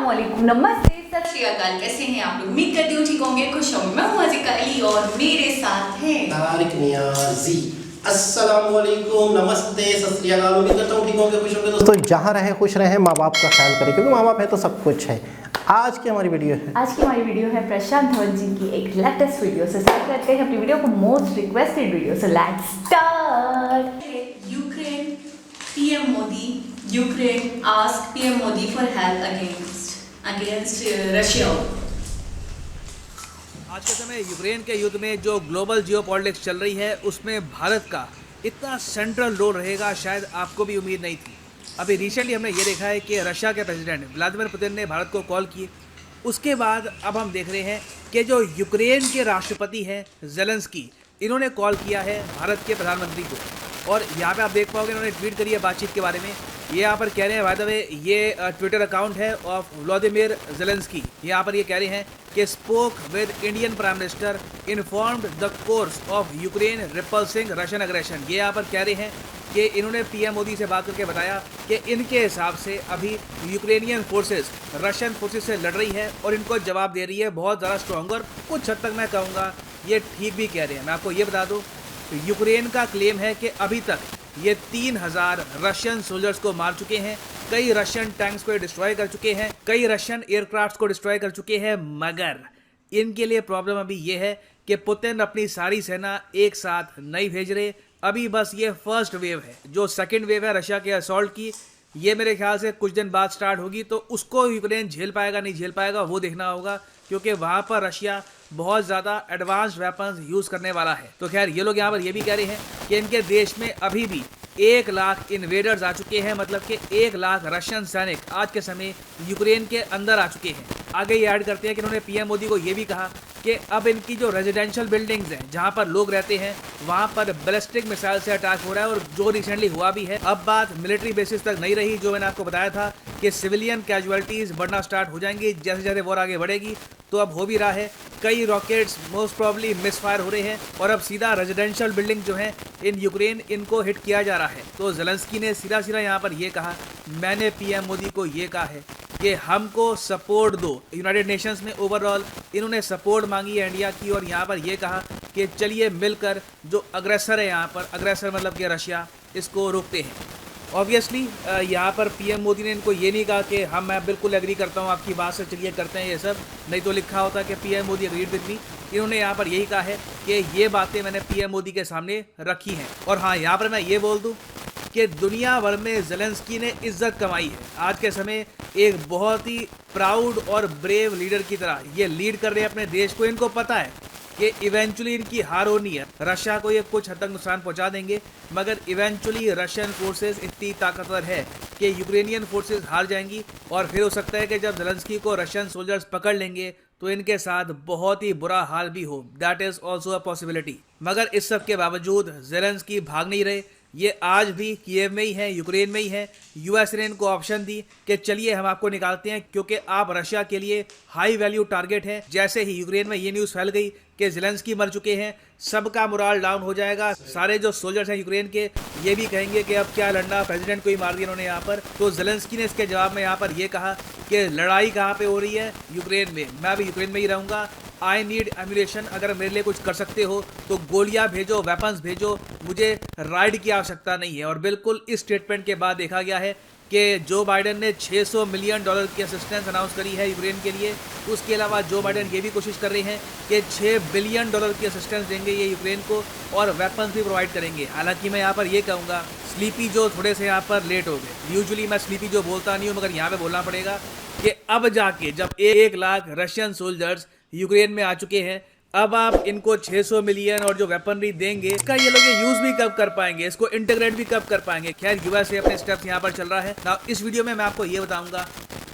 अस्सलामुअलैकुम, नमस्ते, सत श्री अकाल। कैसे हैं आप लोग? उम्मीद करती हूँ ठीक होंगे, खुश होंगे। मैं हूँ अज़ीज़ा अली और मेरे साथ हैं तारिक नियाजी। अस्सलामुअलैकुम, नमस्ते, सत श्री अकाल। उम्मीद करता हूँ ठीक होंगे, खुश होंगे। दोस्तों जहाँ रहे खुश रहें, माँ बाप का ख्याल करें क्योंकि माँ बाप है तो सब कुछ है। आज की हमारी वीडियो है प्रशांत धवन जी की एक लेटेस्ट वीडियो से स्टार्ट करते हैं अपनी वीडियो को, most requested video. So let's start. Ukraine PM Modi. Ukraine ask PM Modi for help against Russia. आज के समय यूक्रेन के युद्ध में जो ग्लोबल जियोपॉलिटिक्स चल रही है उसमें भारत का इतना सेंट्रल रोल रहेगा शायद आपको भी उम्मीद नहीं थी। अभी रिसेंटली हमने ये देखा है कि रशिया के प्रेसिडेंट व्लादिमीर पुतिन ने भारत को कॉल किए। उसके बाद अब हम देख रहे हैं कि जो यूक्रेन के राष्ट्रपति हैं ज़ेलेंस्की, इन्होंने कॉल किया है भारत के प्रधानमंत्री को। और यहाँ पे आप देख पाओगे इन्होंने ट्वीट करी है बातचीत के बारे में। ये यहाँ पर कह रहे हैं, बाय द वे ये ट्विटर अकाउंट है ऑफ व्लादिमीर ज़ेलेंस्की। यहाँ पर ये कह रहे हैं कि spoke with Indian prime minister, informed the course of Ukraine repulsing Russian aggression. ये यहाँ पर कह रहे हैं कि इन्होंने पीएम मोदी से बात करके बताया कि इनके हिसाब से अभी यूक्रेनियन फोर्सेस रशियन फोर्सेस से लड़ रही है और इनको जवाब दे रही है बहुत ज़्यादा स्ट्रॉन्ग। और कुछ हद तक मैं कहूँगा ये ठीक भी कह रहे हैं। मैं आपको ये बता दूँ, यूक्रेन का क्लेम है कि अभी तक ये 3000 रशियन सोल्जर्स को मार चुके हैं, कई रशियन टैंक्स को डिस्ट्रॉय कर चुके हैं, कई रशियन एयरक्राफ्ट्स को डिस्ट्रॉय कर चुके हैं। मगर इनके लिए प्रॉब्लम अभी ये है कि पुतिन अपनी सारी सेना एक साथ नहीं भेज रहे। अभी बस ये फर्स्ट वेव है। जो सेकंड वेव है रशिया के असॉल्ट की, ये मेरे ख्याल से कुछ दिन बाद स्टार्ट होगी, तो उसको यूक्रेन झेल पाएगा नहीं झेल पाएगा वो देखना होगा, क्योंकि वहाँ पर रशिया बहुत ज़्यादा एडवांस्ड वेपन्स यूज़ करने वाला है। तो खैर ये लोग यहाँ पर ये भी कह रहे हैं कि इनके देश में अभी भी 1 लाख इन्वेडर्स आ चुके हैं, मतलब कि 1 लाख रशियन सैनिक आज के समय यूक्रेन के अंदर आ चुके हैं। आगे ये ऐड करते हैं कि उन्होंने पीएम मोदी को ये भी कहा कि अब इनकी जो रेजिडेंशियल बिल्डिंग्स हैं जहाँ पर लोग रहते हैं वहाँ पर बैलिस्टिक मिसाइल से अटैक हो रहा है, और जो रिसेंटली हुआ भी है। अब बात मिलिट्री बेसिस तक नहीं रही, जो मैंने आपको बताया था कि सिविलियन कैजुअलिटीज़ बढ़ना स्टार्ट हो जाएंगी जैसे जैसे वॉर आगे बढ़ेगी। तो अब हो भी रहा है, कई रॉकेट्स मोस्ट प्रॉब्ली मिसफायर हो रहे हैं और अब सीधा रेजिडेंशियल बिल्डिंग जो है इन यूक्रेन, इनको हिट किया जा रहा है। तो ज़ेलेंस्की ने सीधा सीधा यहाँ पर ये कहा, मैंने पीएम मोदी को ये कहा है कि हमको सपोर्ट दो। यूनाइटेड नेशंस में ओवरऑल इन्होंने सपोर्ट मांगी है इंडिया की, और यहाँ पर ये कहा कि चलिए मिलकर जो अग्रेसर है यहाँ पर, अग्रेसर मतलब कि रशिया, इसको रोकते हैं। ऑब्वियसली यहाँ पर पीएम मोदी ने इनको ये नहीं कहा कि मैं बिल्कुल एग्री करता हूँ आपकी बात से, चलिए करते हैं ये सब, नहीं तो लिखा होता कि PM Modi agreed with me. इन्होंने यहाँ पर यही कहा है कि ये बातें मैंने पीएम मोदी के सामने रखी हैं। और हाँ, यहाँ पर मैं ये बोल दूँ कि दुनिया भर में ज़ेलेंस्की ने इज्जत कमाई है। आज के समय एक बहुत ही प्राउड और ब्रेव लीडर की तरह ये लीड कर रहे हैं अपने देश को। इनको पता है कि इवेंचुअली इनकी हार होनी है, रशिया को ये कुछ हद तक नुकसान पहुंचा देंगे, मगर इवेंचुअली रशियन फोर्सेस इतनी ताकतवर है कि यूक्रेनियन फोर्सेस हार जाएंगी। और फिर हो सकता है कि जब ज़ेलेंस्की को रशियन सोल्जर्स पकड़ लेंगे तो इनके साथ बहुत ही बुरा हाल भी हो। That is also a possibility. मगर इस सब के बावजूद ज़ेलेंस्की भाग नहीं रहे, ये आज भी कीव में ही है, यूक्रेन में ही है। यूएस ने इनको ऑप्शन दी कि चलिए हम आपको निकालते हैं क्योंकि आप रशिया के लिए हाई वैल्यू टारगेट हैं। जैसे ही यूक्रेन में ये न्यूज़ फैल गई कि ज़ेलेंस्की मर चुके हैं, सबका मोराल डाउन हो जाएगा। सारे जो सोल्जर्स हैं यूक्रेन के, ये भी कहेंगे कि अब क्या लड़ना, प्रेसिडेंट को ही मार दिया इन्होंने यहाँ पर। तो ज़ेलेंस्की ने इसके जवाब में यहाँ पर ये कहा कि लड़ाई कहाँ पे हो रही है? यूक्रेन में। मैं भी यूक्रेन में ही रहूँगा। I need ammunition. अगर मेरे लिए कुछ कर सकते हो तो गोलियां भेजो, वेपन्स भेजो, मुझे राइड की आवश्यकता नहीं है। और बिल्कुल इस स्टेटमेंट के बाद देखा गया है कि जो बाइडेन ने $600 मिलियन की असिस्टेंस अनाउंस करी है यूक्रेन के लिए। उसके अलावा जो बाइडेन ये भी कोशिश कर रहे हैं कि $6 बिलियन की असिस्टेंस देंगे ये यूक्रेन को, और वेपन्स भी प्रोवाइड करेंगे। हालांकि मैं यहाँ पर ये कहूँगा, स्लीपी जो थोड़े से यहाँ पर लेट हो गए। यूजुअली मैं स्लीपी जो बोलता नहीं हूँ, मगर यहाँ पर बोलना पड़ेगा कि अब जाके जब 1 लाख रशियन सोल्जर्स यूक्रेन में आ चुके हैं, अब आप इनको 600 मिलियन और जो वेपनरी देंगे, इसका ये लोग यूज भी कब कर पाएंगे, इसको इंटीग्रेट भी कब कर पाएंगे। खैर यूएसए अपने स्टेप्स यहाँ पर चल रहा है ना। इस वीडियो में मैं आपको ये बताऊंगा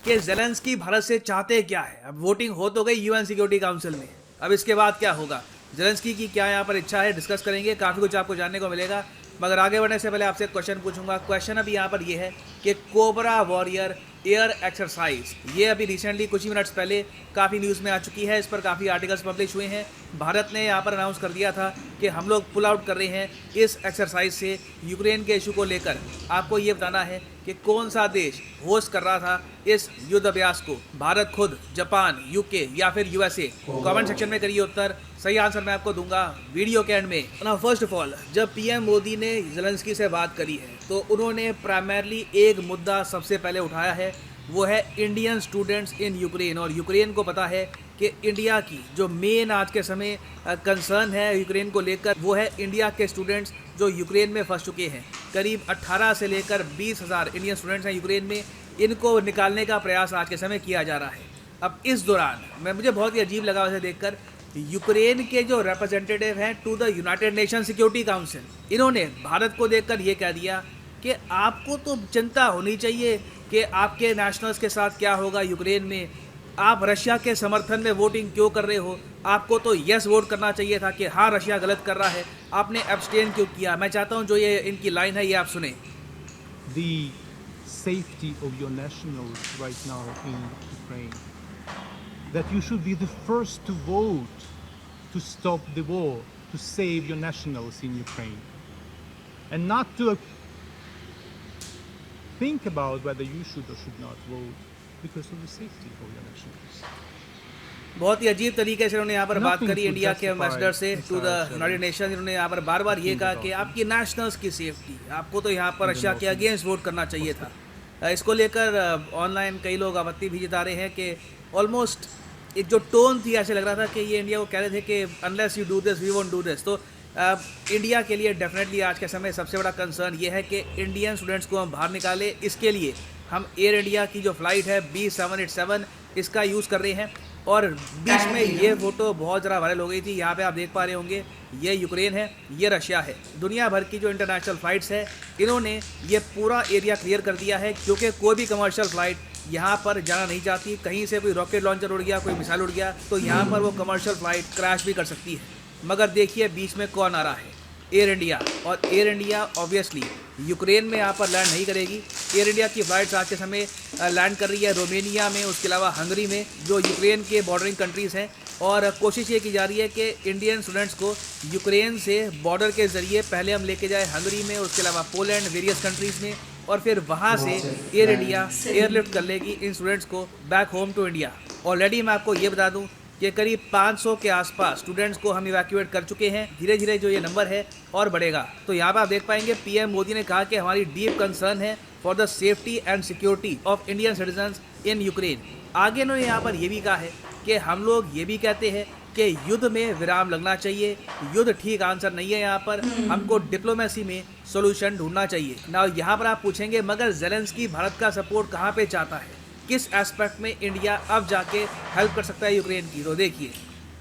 कि ज़ेलेंस्की भारत से चाहते क्या है। अब वोटिंग हो तो गई यूएन सिक्योरिटी काउंसिल में, अब इसके बाद क्या होगा, ज़ेलेंस्की की क्या यहाँ पर इच्छा है, डिस्कस करेंगे। काफ़ी कुछ आपको जानने को मिलेगा। मगर आगे बढ़ने से पहले आपसे क्वेश्चन पूछूंगा। क्वेश्चन अभी यहाँ पर ये है कि कोबरा वॉरियर एयर एक्सरसाइज, ये अभी रिसेंटली कुछ ही मिनट्स पहले काफ़ी न्यूज़ में आ चुकी है। इस पर काफ़ी आर्टिकल्स पब्लिश हुए हैं। भारत ने यहाँ पर अनाउंस कर दिया था कि हम लोग पुल आउट कर रहे हैं इस एक्सरसाइज से। यूक्रेन के इशू को लेकर आपको ये बताना है कि कौन सा देश होस्ट कर रहा था इस युद्ध अभ्यास को, भारत खुद, जापान, यूके या फिर यूएसए। कमेंट सेक्शन में करिए उत्तर, सही आंसर मैं आपको दूंगा वीडियो के एंड में। नाउ फर्स्ट ऑफ ऑल, जब पीएम मोदी ने ज़ेलेंस्की से बात करी है तो उन्होंने प्राइमरली एक मुद्दा सबसे पहले उठाया है, वो है इंडियन स्टूडेंट्स इन यूक्रेन। और यूक्रेन को पता है कि इंडिया की जो मेन आज के समय कंसर्न है यूक्रेन को लेकर, वो है इंडिया के स्टूडेंट्स जो यूक्रेन में फंस चुके हैं। करीब 18 से लेकर 20,000 इंडियन स्टूडेंट्स हैं यूक्रेन में। इनको निकालने का प्रयास आज के समय किया जा रहा है। अब इस दौरान मुझे बहुत ही अजीब लगा उसे देखकर, यूक्रेन के जो रिप्रेजेंटेटिव हैं to the United Nation Security Council, इन्होंने भारत को देखकर ये कह दिया कि आपको तो चिंता होनी चाहिए कि आपके नेशनल्स के साथ क्या होगा यूक्रेन में। आप रशिया के समर्थन में वोटिंग क्यों कर रहे हो? आपको तो यस वोट करना चाहिए था कि हाँ रशिया गलत कर रहा है, आपने एब्सटेन क्यों किया? मैं चाहता हूँ जो ये इनकी लाइन है ये आप सुने। The safety of your nationals right now in Ukraine, that you should be the first to vote to stop the war, to save your nationals in Ukraine, and not to think about whether you should or should not vote because of the safety of your nationals. बहुत ही अजीब तरीके से उन्होंने यहाँ पर बात Nothing करी to India के justify एम्बेसडर से to the missiles United Nation. इन्होंने यहाँ पर बार बार ये कहा कि आपकी नेशनल्स की सेफ्टी, आपको तो यहाँ पर रशिया के अगेंस्ट वोट करना चाहिए था। इसको लेकर ऑनलाइन कई लोग आपत्ति भी जता रहे हैं कि ऑलमोस्ट एक जो टोन थी ऐसे लग रहा था कि ये इंडिया को कह रहे थे कि unless you do this we won't do this. तो इंडिया के लिए डेफिनेटली आज के समय सबसे बड़ा कंसर्न ये है कि इंडियन स्टूडेंट्स को हम बाहर निकालें। इसके लिए हम एयर इंडिया की जो फ़्लाइट है B787 इसका यूज़ कर रहे हैं। और बीच में ये फ़ोटो बहुत ज़रा वायरल हो गई थी। यहाँ पे आप देख पा रहे होंगे, ये यूक्रेन है, ये रशिया है। दुनिया भर की जो इंटरनेशनल फ़्लाइट्स है इन्होंने ये पूरा एरिया क्लियर कर दिया है, क्योंकि कोई भी कमर्शियल फ़्लाइट यहाँ पर जाना नहीं चाहती। कहीं से कोई रॉकेट लॉन्चर उड़ गया, कोई मिसाइल उड़ गया तो यहाँ पर वो कमर्शियल फ़्लाइट क्रैश भी कर सकती है। मगर देखिए बीच में कौन आ रहा है, एयर इंडिया। और एयर इंडिया ऑब्वियसली यूक्रेन में यहाँ पर लैंड नहीं करेगी। एयर इंडिया की फ़्लाइट्स आज के समय लैंड कर रही है रोमेनिया में, उसके अलावा हंगरी में, जो यूक्रेन के बॉर्डरिंग कंट्रीज़ हैं। और कोशिश ये की जा रही है कि इंडियन स्टूडेंट्स को यूक्रेन से बॉर्डर के ज़रिए पहले हम लेके जाए हंगरी में, उसके अलावा पोलैंड, वेरियस कंट्रीज़ में, और फिर वहाँ से एयर इंडिया एयरलिफ्ट कर लेगी इन स्टूडेंट्स को back home to India. Already मैं आपको ये बता दूँ कि करीब 500 के आसपास स्टूडेंट्स को हम इवैक्यूएट कर चुके हैं। धीरे धीरे जो ये नंबर है और बढ़ेगा। तो यहाँ पर आप देख पाएंगे पीएम मोदी ने कहा कि हमारी डीप कंसर्न है for the safety and security of Indian citizens in Ukraine. आगे इन्होंने यहाँ पर ये भी कहा है कि हम लोग ये भी कहते हैं कि युद्ध में विराम लगना चाहिए। युद्ध ठीक आंसर नहीं है, यहाँ पर हमको डिप्लोमेसी में सोल्यूशन ढूंढना चाहिए ना। यहाँ पर आप पूछेंगे मगर ज़ेलेंस्की भारत का सपोर्ट कहाँ पे चाहता है, किस एस्पेक्ट में इंडिया अब जाके हेल्प कर सकता है यूक्रेन की? तो देखिए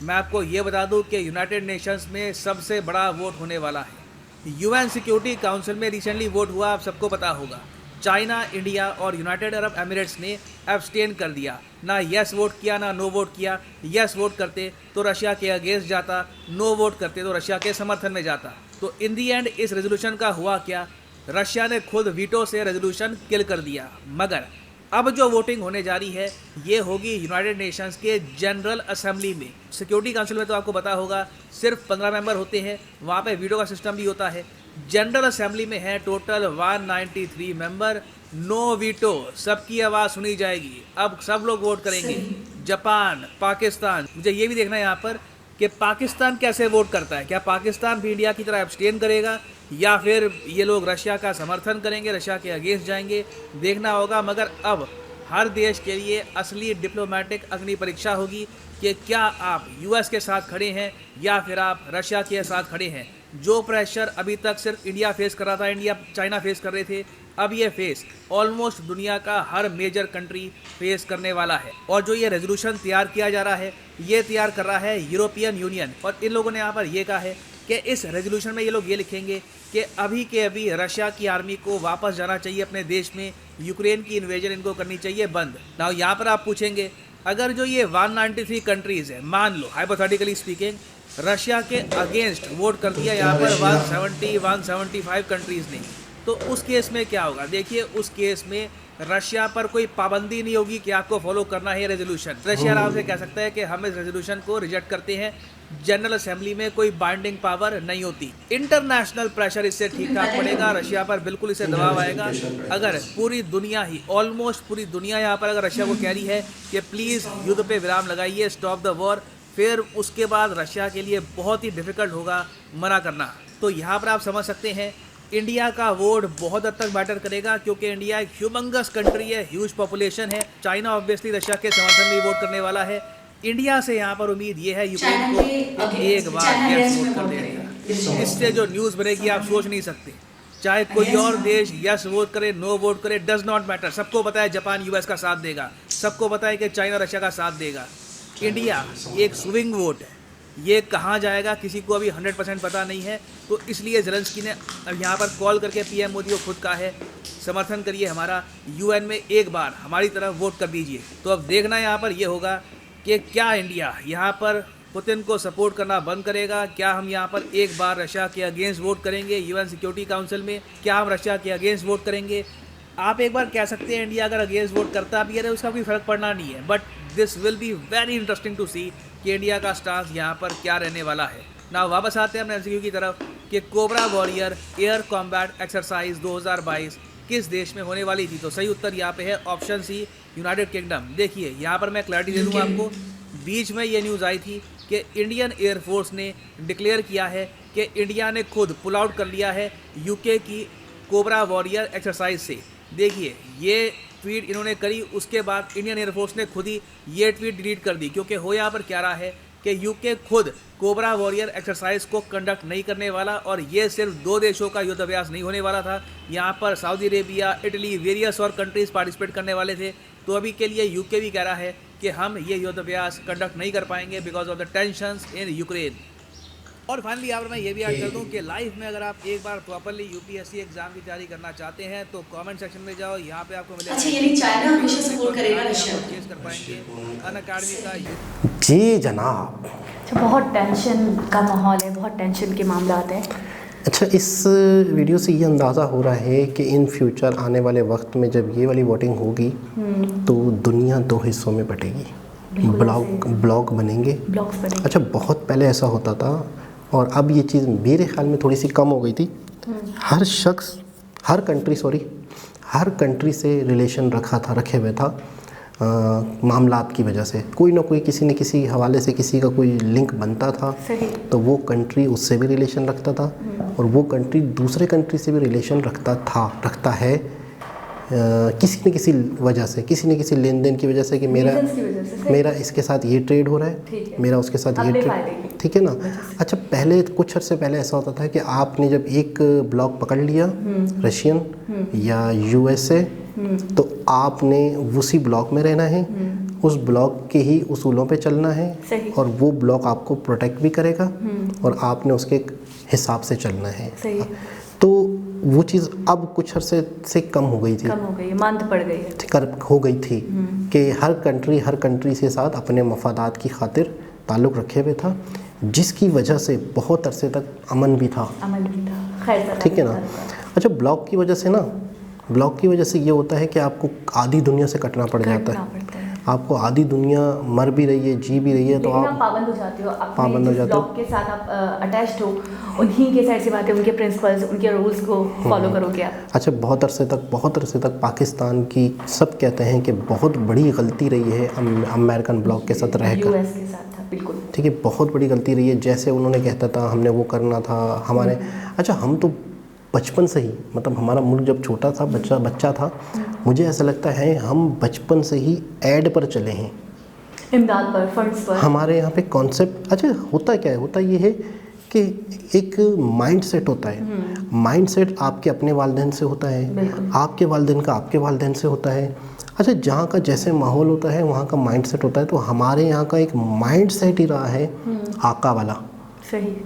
मैं आपको ये बता दूं कि यूनाइटेड नेशंस में सबसे बड़ा वोट होने वाला है। यूएन सिक्योरिटी काउंसिल में रिसेंटली वोट हुआ, आप सबको पता होगा। चाइना, इंडिया और यूनाइटेड अरब एमिरेट्स ने एब्सटेन कर दिया, ना यस वोट किया ना नो वोट किया। यस वोट करते तो रशिया के अगेंस्ट जाता, नो वोट करते तो रशिया के समर्थन में जाता। तो इन दी एंड इस रेजोल्यूशन का हुआ क्या, रशिया ने खुद वीटो से रेजोल्यूशन किल कर दिया। मगर अब जो वोटिंग होने जा रही है ये होगी यूनाइटेड नेशंस के जनरल असेंबली में। सिक्योरिटी काउंसिल में तो आपको पता होगा सिर्फ 15 मेंबर होते हैं, वहाँ पे वीटो का सिस्टम भी होता है। जनरल असेंबली में है टोटल 193 मेंबर, नो वीटो, सबकी आवाज़ सुनी जाएगी। अब सब लोग वोट करेंगे। जापान, पाकिस्तान, मुझे ये भी देखना है यहाँ पर कि पाकिस्तान कैसे वोट करता है। क्या पाकिस्तान भी इंडिया की तरह एब्सटेन करेगा या फिर ये लोग रशिया का समर्थन करेंगे, रशिया के अगेंस्ट जाएंगे, देखना होगा। मगर अब हर देश के लिए असली डिप्लोमेटिक अग्नि परीक्षा होगी कि क्या आप यूएस के साथ खड़े हैं या फिर आप रशिया के साथ खड़े हैं। जो प्रेशर अभी तक सिर्फ इंडिया फेस कर रहा था, इंडिया चाइना फेस कर रहे थे, अब ये फेस ऑलमोस्ट दुनिया का हर मेजर कंट्री फेस करने वाला है। और जो ये रेजोल्यूशन तैयार किया जा रहा है ये तैयार कर रहा है यूरोपियन यूनियन। और इन लोगों ने यहाँ पर ये कहा है कि इस रेजोल्यूशन में ये लोग ये लिखेंगे कि अभी के अभी रशिया की आर्मी को वापस जाना चाहिए अपने देश में, यूक्रेन की इन्वेजन इनको करनी चाहिए बंद। नाउ यहाँ पर आप पूछेंगे अगर जो ये 193 कंट्रीज़ है, मान लो हाइपोथेटिकली स्पीकिंग रशिया के अगेंस्ट वोट कर दिया यहाँ पर 170-175 कंट्रीज़ ने, तो उस केस में क्या होगा? देखिए उस केस में रशिया पर कोई पाबंदी नहीं होगी कि आपको फॉलो करना है रेजोल्यूशन। रशिया आराम से कह सकता है कि हम इस रेजोल्यूशन को रिजेक्ट करते हैं। जनरल असेंबली में कोई बाइंडिंग पावर नहीं होती। इंटरनेशनल प्रेशर इससे ठीक ठाक पड़ेगा, रशिया पर बिल्कुल इससे दबाव आएगा। अगर पूरी दुनिया ही, ऑलमोस्ट पूरी दुनिया यहाँ पर अगर रशिया को कह रही है कि प्लीज़ युद्ध पे विराम लगाइए, स्टॉप द वॉर, फिर उसके बाद रशिया के लिए बहुत ही डिफ़िकल्ट होगा मना करना। तो यहाँ पर आप समझ सकते हैं इंडिया का वोट बहुत हद तक मैटर करेगा, क्योंकि इंडिया एक ह्यूमंगस कंट्री है, ह्यूज पॉपुलेशन है। चाइना ऑब्वियसली रशिया के समर्थन में वोट करने वाला है। इंडिया से यहाँ पर उम्मीद ये है यूक्रेन को एक बार यस वोट कर देगा। इससे जो न्यूज़ बनेगी आप सोच नहीं सकते। चाहे कोई और देश यस वोट करे, नो वोट करे, डज नॉट मैटर। सबको पता है जापान यूएस का साथ देगा, सबको पता है कि चाइना रशिया का साथ देगा। इंडिया एक स्विंग वोट है, ये कहाँ जाएगा किसी को अभी 100% पता नहीं है। तो इसलिए ज़ेलेंस्की ने अब यहाँ पर कॉल करके पीएम मोदी को खुद कहा है समर्थन करिए हमारा, यूएन में एक बार हमारी तरफ वोट कर दीजिए। तो अब देखना यहाँ पर ये होगा कि क्या इंडिया यहाँ पर पुतिन को सपोर्ट करना बंद करेगा, क्या हम यहाँ पर एक बार रशिया के अगेंस्ट वोट करेंगे यूएन सिक्योरिटी काउंसिल में, क्या हम रशिया के अगेंस्ट वोट करेंगे। आप एक बार कह सकते हैं इंडिया अगर अगेंस्ट वोट करता भी है तो उसका कोई फ़र्क पड़ना नहीं है, but this will be very interesting to see कि इंडिया का स्टांस यहाँ पर क्या रहने वाला है। ना वापस आते हैं अपने एमसीक्यू की तरफ कि cobra warrior air combat exercise 2022 किस देश में होने वाली थी। तो सही उत्तर यहाँ पे है ऑप्शन सी, यूनाइटेड किंगडम। देखिए यहाँ पर मैं क्लैरिटी दे दूँ आपको, बीच में ये न्यूज़ आई थी कि इंडियन एयरफोर्स ने डिक्लेयर किया है कि इंडिया ने खुद पुल आउट कर लिया है यूके की कोबरा वॉरियर एक्सरसाइज से। देखिए ये ट्वीट इन्होंने करी, उसके बाद इंडियन एयरफोर्स ने खुद ही ये ट्वीट डिलीट कर दी, क्योंकि हो यहाँ पर क्या रहा है कि यूके खुद कोबरा वॉरियर एक्सरसाइज को कंडक्ट नहीं करने वाला। और ये सिर्फ 2 देशों का युद्ध अभ्यास नहीं होने वाला था, यहाँ पर सऊदी अरेबिया, इटली, वेरियस और कंट्रीज़ पार्टिसिपेट करने वाले थे। तो अभी के लिए यूके भी कह रहा है कि हम ये युद्ध अभ्यास कंडक्ट नहीं कर पाएंगे because of the tensions in Ukraine. और फाइनली यहाँ पर मैं ये भी ऐड कर दूँ कि लाइफ में अगर आप एक बार प्रॉपरली यूपीएससी एग्जाम की तैयारी करना चाहते हैं तो कमेंट सेक्शन में जाओ, यहाँ पे आपको मिलेगा। अच्छा, यानी चाइना हमेशा सपोर्ट करेगा रशिया को। परचेज कर पाएंगे अनअकैडमी का। जी जनाब। अच्छा, बहुत टेंशन का माहौल है, बहुत टेंशन के मामला आते हैं। अच्छा, इस वीडियो से ये अंदाज़ा हो रहा है कि इन फ्यूचर आने वाले वक्त में जब ये वाली वोटिंग होगी तो दुनिया 2 हिस्सों में बटेगी, ब्लॉग बनेंगे। अच्छा, बहुत पहले ऐसा होता था और अब ये चीज़ मेरे ख्याल में थोड़ी सी कम हो गई थी। हर शख्स, हर कंट्री से रिलेशन रखे हुए था मामलात की वजह से। कोई ना कोई किसी न किसी हवाले से किसी का कोई लिंक बनता था, तो वो कंट्री उससे भी रिलेशन रखता था और वो कंट्री दूसरे कंट्री से भी रिलेशन रखता है किसी न किसी वजह से, किसी न किसी लेन देन की वजह से कि मेरा इसके साथ ये ट्रेड हो रहा है, मेरा उसके साथ ये ट्रेड, ठीक है ना। अच्छा, पहले कुछ अर्से पहले ऐसा होता था कि आपने जब एक ब्लॉक पकड़ लिया रशियन या यूएसए, तो आपने उसी ब्लॉक में रहना है, उस ब्लॉक के ही उसूलों पे चलना है और वो ब्लॉक आपको प्रोटेक्ट भी करेगा और आपने उसके हिसाब से चलना है। तो वो चीज़ अब कुछ अर्से से कम हो गई थी, मांद पड़ गई है, हो गई थी कि हर कंट्री के साथ अपने मफादात की खातिर ताल्लुक़ रखे हुए था, जिसकी वजह से बहुत अरसे तक अमन भी था। ठीक है ना। अच्छा, ब्लॉक की वजह से ये होता है कि आपको आधी दुनिया से कटना पड़ जाता है। आपको आधी दुनिया मर भी रही है, जी भी रही है, तो आप पाबंद हो जाते हो, अपने ब्लॉक के साथ आप अटैच्ड हो, उन्हीं के साइड से बातें, उनके प्रिंसिपल्स, उनके रूल्स को फॉलो करोगे आप। अच्छा, बहुत अरसे तक पाकिस्तान की सब कहते हैं कि बहुत बड़ी गलती रही है अमेरिकन ब्लॉक के साथ रहकर, यूएस के साथ था, बिल्कुल ठीक है, बहुत बड़ी गलती रही है। जैसे उन्होंने कहता था हमने वो करना था हमारे। अच्छा, हम तो बचपन से ही, मतलब हमारा मुल्क जब छोटा था, बच्चा था, मुझे ऐसा लगता है हम बचपन से ही ऐड पर चले हैं, इमदाद पर, फंड्स पर। हमारे यहाँ पे कॉन्सेप्ट। अच्छा, होता क्या है, होता ये है कि एक माइंड सेट होता है। माइंड सेट आपके अपने वालिदैन से होता है, आपके वालिदैन का आपके वालिदैन से होता है। अच्छा, जहाँ का जैसे माहौल होता है वहाँ का माइंड सेट होता है। तो हमारे यहाँ का एक माइंड सेट ही रहा है आका वाला, सही,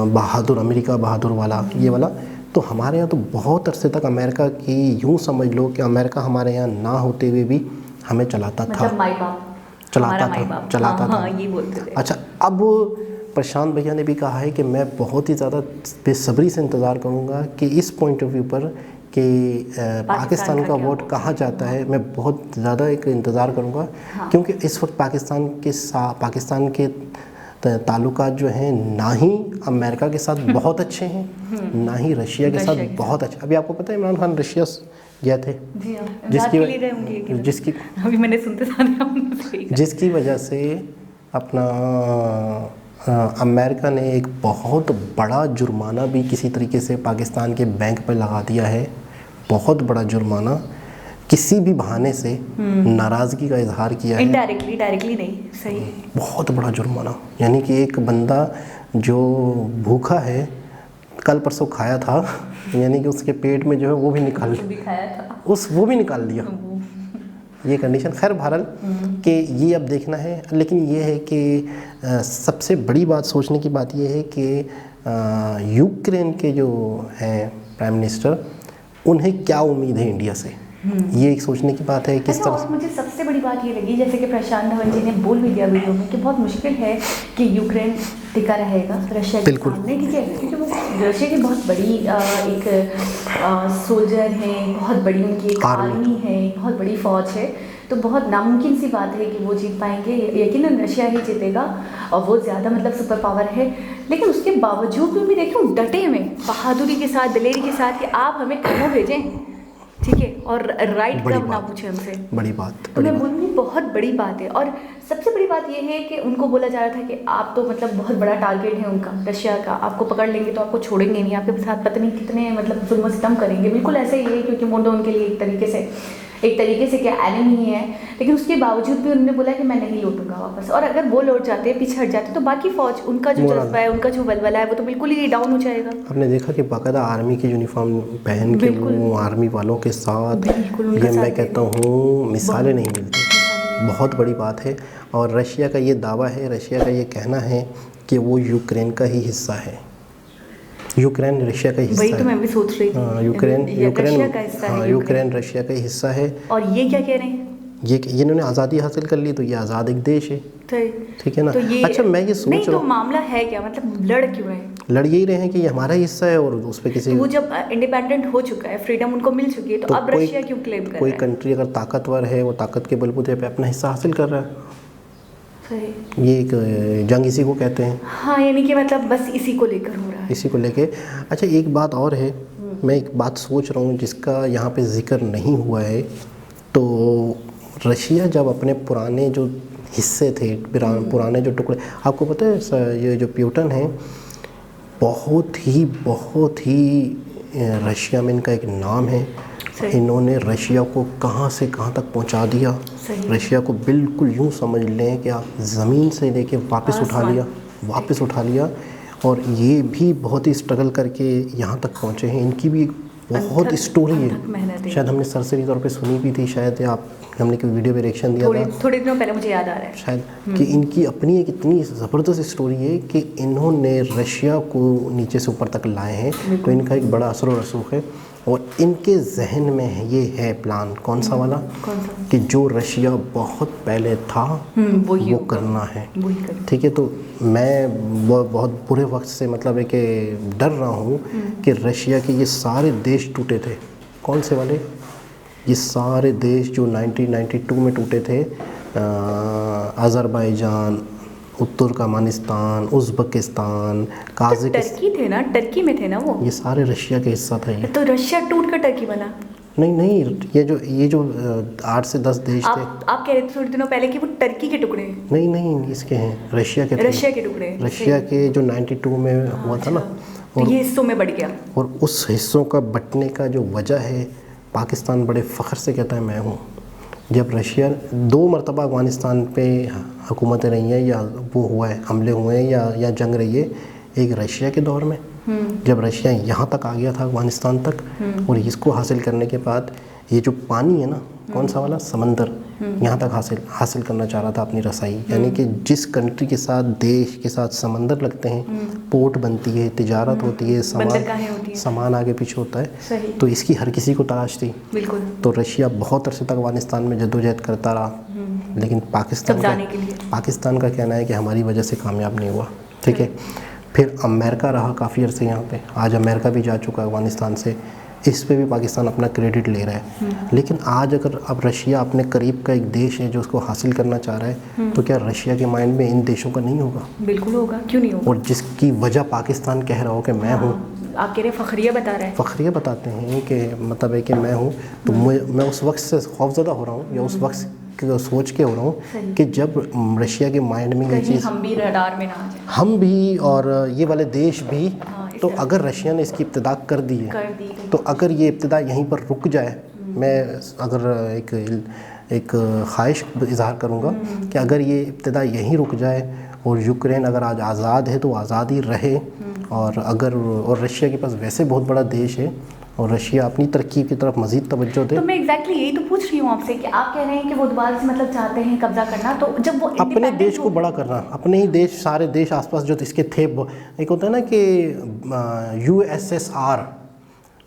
बहादुर, अमेरिका बहादुर वाला, ये वाला। तो हमारे यहाँ तो बहुत अरसे तक अमेरिका की, यूँ समझ लो कि अमेरिका हमारे यहाँ ना होते हुए भी हमें चलाता था, चलाता था। ये बोलते थे। अच्छा, अब प्रशांत भैया ने भी कहा है कि मैं बहुत ही ज़्यादा बेसब्री से इंतज़ार करूँगा कि इस पॉइंट ऑफ व्यू पर कि पाकिस्तान का क्या वोट कहाँ जाता है, मैं बहुत ज़्यादा एक इंतज़ार करूँगा। हाँ। क्योंकि इस वक्त पाकिस्तान के ताल्लुकात जो हैं ना ही अमेरिका के साथ बहुत अच्छे हैं, ना ही रशिया के साथ बहुत अच्छे। अभी आपको पता है इमरान खान रशिया गए थे, जी हाँ, जिसकी अभी मैंने सुनते था जिसकी वजह से अपना अमेरिका ने एक बहुत बड़ा जुर्माना भी किसी तरीके से पाकिस्तान के बैंक पर लगा दिया है। बहुत बड़ा जुर्माना, किसी भी बहाने से नाराज़गी का इजहार किया है। डायरेक्टली नहीं, सही। बहुत बड़ा जुर्माना, यानी कि एक बंदा जो भूखा है, कल परसों खाया था, यानी कि उसके पेट में जो है वो भी निकाल वो भी निकाल दिया। ये कंडीशन, खैर बहरहाल कि ये अब देखना है। लेकिन ये है कि सबसे बड़ी बात, सोचने की बात ये है कि यूक्रेन के जो हैं प्राइम मिनिस्टर, उन्हें क्या उम्मीद है इंडिया से, ये एक सोचने की बात है। किस तरह से मुझे सबसे बड़ी बात ये लगी, जैसे कि प्रशांत धवन जी ने बोल भी दिया वीडियो में कि बहुत मुश्किल है कि यूक्रेन टिका रहेगा रशिया के सामने, ठीक है, क्योंकि वो रशिया की बहुत बड़ी एक सोल्जर हैं, बहुत बड़ी उनकी एक आर्मी है, बहुत बड़ी फौज है। तो बहुत नामुमकिन सी बात है कि वो जीत पाएंगे, यकीनन रशिया ही जीतेगा और वो ज़्यादा मतलब सुपर पावर है। लेकिन उसके बावजूद भी देखो डटे हुए बहादुरी के साथ, दिलेरी के साथ कि आप हमें क्यों भेजें, ठीक है, और राइट कब ना पूछे हमसे। बड़ी बात, तो मैं बोलूँगी बहुत बड़ी बात है। और सबसे बड़ी बात ये है कि उनको बोला जा रहा था कि आप तो मतलब बहुत बड़ा टारगेट है उनका, रशिया का, आपको पकड़ लेंगे तो आपको छोड़ेंगे नहीं, आपके साथ पता नहीं कितने मतलब जुल्म सितम करेंगे। बिल्कुल ऐसा ही है, क्योंकि मोल्डो उनके लिए एक तरीके से क्या एनिमी है। लेकिन उसके बावजूद भी उन्होंने बोला कि मैं नहीं लौटूंगा वापस, और अगर वो लौट जाते, पीछे हट जाते, तो बाकी फौज, उनका जो जज्बा है, उनका जो बलबला है, वो तो बिल्कुल ही डाउन हो जाएगा। आपने देखा कि बाकायदा आर्मी की यूनिफॉर्म पहन के वो आर्मी वालों के साथ, ये मैं कहता हूँ मिसालें नहीं मिलती। बहुत बड़ी बात है। और रशिया का ये दावा है, रशिया का ये कहना है कि वो यूक्रेन का ही हिस्सा है। यूक्रेन रशिया का हिस्सा है। वही तो मैं भी सोच रही थी। यूक्रेन रशिया का हिस्सा है। यूक्रेन रशिया का हिस्सा है। और ये क्या कह रहे हैं? ये इन्होंने आज़ादी हासिल कर ली तो ये आज़ाद एक देश है, ठीक है ना। तो ये, अच्छा मैं ये सोच रहा हूँ, तो मामला है क्या, मतलब लड़ क्यों रहे हैं? लड़ यही रहे हैं कि ये हमारा हिस्सा है और उस पर किसी, तो वो जब इंडिपेंडेंट हो चुका है, फ्रीडम उनको मिल चुकी है, तो अब रशिया क्यों क्लेम कर रहा है? कोई कंट्री अगर ताकतवर है, वो ताकत के बलबूते पे अपना हिस्सा हासिल कर रहा है। ये एक जंग इसी को कहते हैं। हाँ, यानी कि मतलब बस इसी को लेकर हो रहा है, इसी को लेके। अच्छा एक बात और है, मैं एक बात सोच रहा हूँ जिसका यहाँ पे जिक्र नहीं हुआ है। तो रशिया जब अपने पुराने जो हिस्से थे, पुराने जो टुकड़े, आपको पता है ये जो प्यूटन है, बहुत ही रशिया में इनका एक नाम है। इन्होंने रशिया को कहाँ से कहाँ तक पहुँचा दिया। रशिया को बिल्कुल यूँ समझ लें कि आप ज़मीन से लेके वापस उठा लिया। और ये भी बहुत ही स्ट्रगल करके यहाँ तक पहुँचे हैं। इनकी भी बहुत स्टोरी है, शायद हमने सरसरी तौर पे सुनी भी थी, शायद हमने कोई वीडियो पे रिएक्शन दिया था थोड़े दिनों पहले, मुझे याद आ रहा है शायद, कि इनकी अपनी एक इतनी ज़बरदस्त स्टोरी है कि इन्होंने रशिया को नीचे से ऊपर तक लाए हैं। तो इनका एक बड़ा असर और रसूख है। और इनके जहन में ये है प्लान, कौन सा वाला, कि जो रशिया बहुत पहले था वो करना है, ठीक है। तो मैं बहुत बुरे वक्त से मतलब है कि डर रहा हूँ कि रशिया के ये सारे देश टूटे थे। कौन से वाले? ये सारे देश जो 1992 में टूटे थे, अज़रबैजान, तुर्कमेनिस्तान, उज़्बेकिस्तान, काज़ाकिस्तान, टर्की थे ना, टर्की में थे ना वो, ये सारे रशिया के हिस्सा था। ये तो रशिया टूट कर टर्की बना? नहीं, ये जो 8 से 10 देश थे। आप कह रहे थे थोड़े दिनों पहले कि वो टर्की के टुकड़े हैं। नहीं, इसके हैं, रशिया के टुकड़े, रशिया के जो 92 में हुआ था ना, और ये हिस्सों में बढ़ गया। और उस हिस्सों का बंटने का जो वजह है, पाकिस्तान बड़े फ़ख्र से कहता है मैं हूँ। जब रशिया 2 मरतबा अफ़गानिस्तान पे हुकूमतें रही हैं, या वो हुआ है, हमले हुए हैं, या जंग रही है, एक रशिया के दौर में, जब रशिया यहाँ तक आ गया था, अफ़गानिस्तान तक, और इसको हासिल करने के बाद ये जो पानी है ना, कौन सा वाला, समंदर, यहाँ तक हासिल करना चाह रहा था अपनी रसाई। यानी कि जिस कंट्री के साथ, देश के साथ समंदर लगते हैं, पोर्ट बनती है, तिजारत होती है, सामान आगे पीछे होता है, तो इसकी हर किसी को तलाश थी। बिल्कुल। तो रशिया बहुत अरसे तक अफ़गानिस्तान में जद्दोजहद करता रहा, लेकिन पाकिस्तान का कहना है कि हमारी वजह से कामयाब नहीं हुआ, ठीक है। फिर अमेरिका रहा काफ़ी अरसे यहाँ पे, आज अमेरिका भी जा चुका है अफ़गानिस्तान से। इस पे भी पाकिस्तान अपना क्रेडिट ले रहा है। लेकिन आज अगर अब रशिया अपने करीब का एक देश है जो उसको हासिल करना चाह रहा है, तो क्या रशिया के माइंड में इन देशों का नहीं होगा? बिल्कुल होगा, क्यों नहीं होगा। और जिसकी वजह पाकिस्तान कह रहा हो कि मैं हूँ, आप कह रहे हैं फखरिया बता रहे हैं। फ़ख्रिया बताते हैं कि मतलब है कि मैं हूँ, तो मैं उस वक्त से खौफज़दा हो रहा हूँ, या उस वक्त सोच के हो रहा हूँ कि जब रशिया के माइंड में ये कहीं चीज़, हम भी रडार में ना आ जाए। हम भी और ये वाले देश भी, इस तो तरह अगर रशिया ने इसकी इब्तिदा कर दी है, कर दी तो अगर ये इब्तिदा यहीं पर रुक जाए, मैं अगर एक ख्वाहिश इज़हार करूँगा कि अगर ये इब्तिदा यहीं रुक जाए और यूक्रेन अगर आज आज़ाद है तो आज़ाद ही रहे, और रशिया के पास वैसे बहुत बड़ा देश है और रशिया अपनी तरक्की की तरफ मज़ीद तवज्जो दे। तो मैं एग्जैक्टली यही तो पूछ रही हूँ आपसे कि आप कह रहे हैं कि वो दोबारा से मतलब चाहते हैं कब्जा करना, तो जब वो अपने independent देश को बड़ा करना, अपने ही देश, सारे देश आसपास जो इसके थे, एक होता है ना कि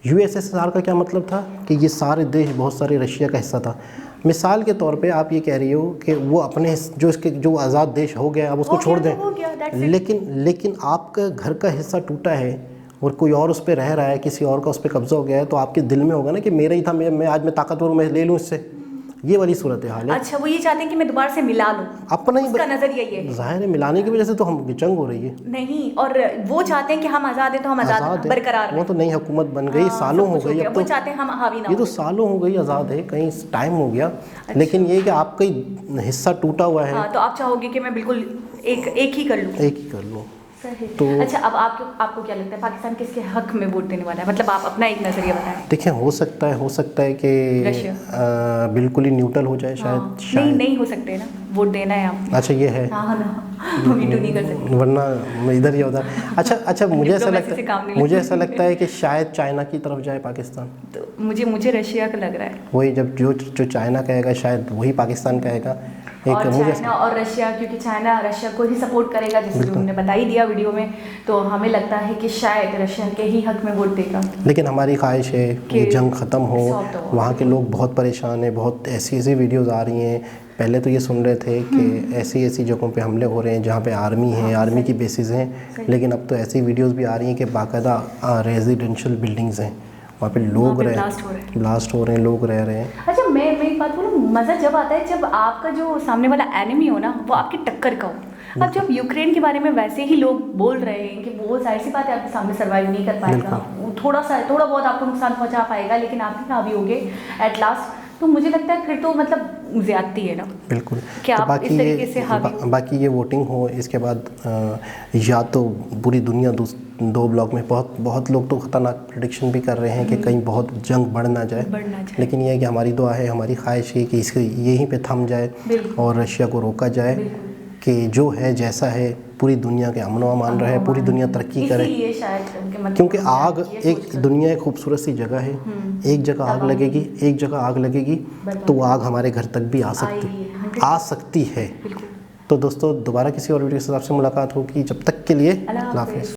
यूएसएसआर का क्या मतलब था कि ये सारे देश बहुत सारे रशिया का हिस्सा था। मिसाल के तौर पे आप ये कह रही हो कि वो अपने जो आज़ाद देश हो गया अब उसको छोड़ दें, हो गया, that's it। लेकिन आपका घर का हिस्सा टूटा है और कोई और उस पर रह रहा है, किसी और का उस पर कब्जा हो गया है, तो आपके दिल में होगा ना कि मेरा ही था, मैं आज मैं ताकतवर हूँ, मैं ले लूँ इससे। ये वाली सूरत हाल है। अच्छा, वो ये चाहते हैं कि मैं दोबारा से मिला लूँ, अपना ही उसका नजरिया ये है। जाहिर है, मिलाने की वजह से तो हम जंग हो रही है। नहीं, और वो चाहते हैं कि हम आज़ाद हैं तो हम आज़ाद है, बरकरार वो तो नई हुकूमत बन गई, सालों हो गई, अब वो तो चाहते हैं हम हावी ना ये तो हो। सालों हो गई आज़ाद है, कहीं टाइम हो गया। लेकिन ये कि आपका ही हिस्सा टूटा हुआ है, हाँ, तो आप चाहोगे कि मैं बिल्कुल एक ही कर लूँ। एक ही कर लो। सही। तो अच्छा, अब आपको क्या लगता है पाकिस्तान किसके हक में वोट देने वाला है? मतलब आप अपना एक नज़रिया बताएं। देखिए, हो सकता है कि बिल्कुल ही न्यूट्रल हो जाए, शायद नहीं हो सकते ना, वोट देना है आपने। अच्छा, ये है, हाँ ना, वीटो नहीं कर सकते, वरना इधर ही होता। अच्छा, मुझे ऐसा लगता है कि शायद चाइना की तरफ जाए पाकिस्तान। तो मुझे रशिया का लग रहा है। वही, जब जो चाइना कहेगा शायद वही पाकिस्तान कहेगा। और चाइना और रशिया, क्योंकि चाइना रशिया को ही सपोर्ट करेगा, जैसे तुमने बता ही दिया वीडियो में, तो हमें लगता है कि शायद रशिया के ही हक में वोट देगा। लेकिन हमारी ख्वाहिश है कि जंग ख़त्म हो, वहाँ के लोग बहुत परेशान हैं, बहुत ऐसी वीडियोज़ आ रही हैं। पहले तो ये सुन रहे थे कि ऐसी जगहों पे हमले हो रहे हैं जहाँ पे आर्मी है, आर्मी की बेसिस हैं, लेकिन अब तो ऐसी वीडियोज़ भी आ रही हैं कि बाकायदा रेजिडेंशियल बिल्डिंग्स हैं, वहाँ पे लोग ब्लास्ट हो रहे हैं, लोग रह रहे हैं। अच्छा, मैं एक बात बोलूँ, मज़ा जब आता है जब आपका जो सामने वाला एनिमी हो ना, वो आपकी टक्कर का हो। अब जब यूक्रेन के बारे में वैसे ही लोग बोल रहे हैं कि वो जाहिर सी बात है आपके सामने सर्वाइव नहीं कर पाएगा, थोड़ा बहुत आपको नुकसान पहुंचा पाएगा, लेकिन आप ही हावी होगे एट लास्ट। तो मुझे लगता है फिर तो मतलब ज़्यादती है ना। बिल्कुल। क्या तो आप इस तरीके से बाकी ये वोटिंग हो, इसके बाद या तो पूरी दुनिया दो ब्लॉक में, बहुत लोग तो ख़तरनाक प्रेडिक्शन भी कर रहे हैं कि कहीं बहुत जंग बढ़ ना जाए। लेकिन ये है कि हमारी दुआ है, हमारी ख्वाहिश है कि इसके यहीं पे थम जाए और रशिया को रोका जाए कि जो है जैसा है पूरी दुनिया के अमन व अमान रहे, पूरी दुनिया तरक्की करे। क्योंकि आग, एक दुनिया एक खूबसूरत सी जगह है, एक जगह आग लगेगी तो वो आग हमारे घर तक भी आ सकती है। तो दोस्तों, दोबारा किसी और वीडियो के साथ आपसे मुलाकात होगी, जब तक के लिए अल्लाह हाफ़िज़।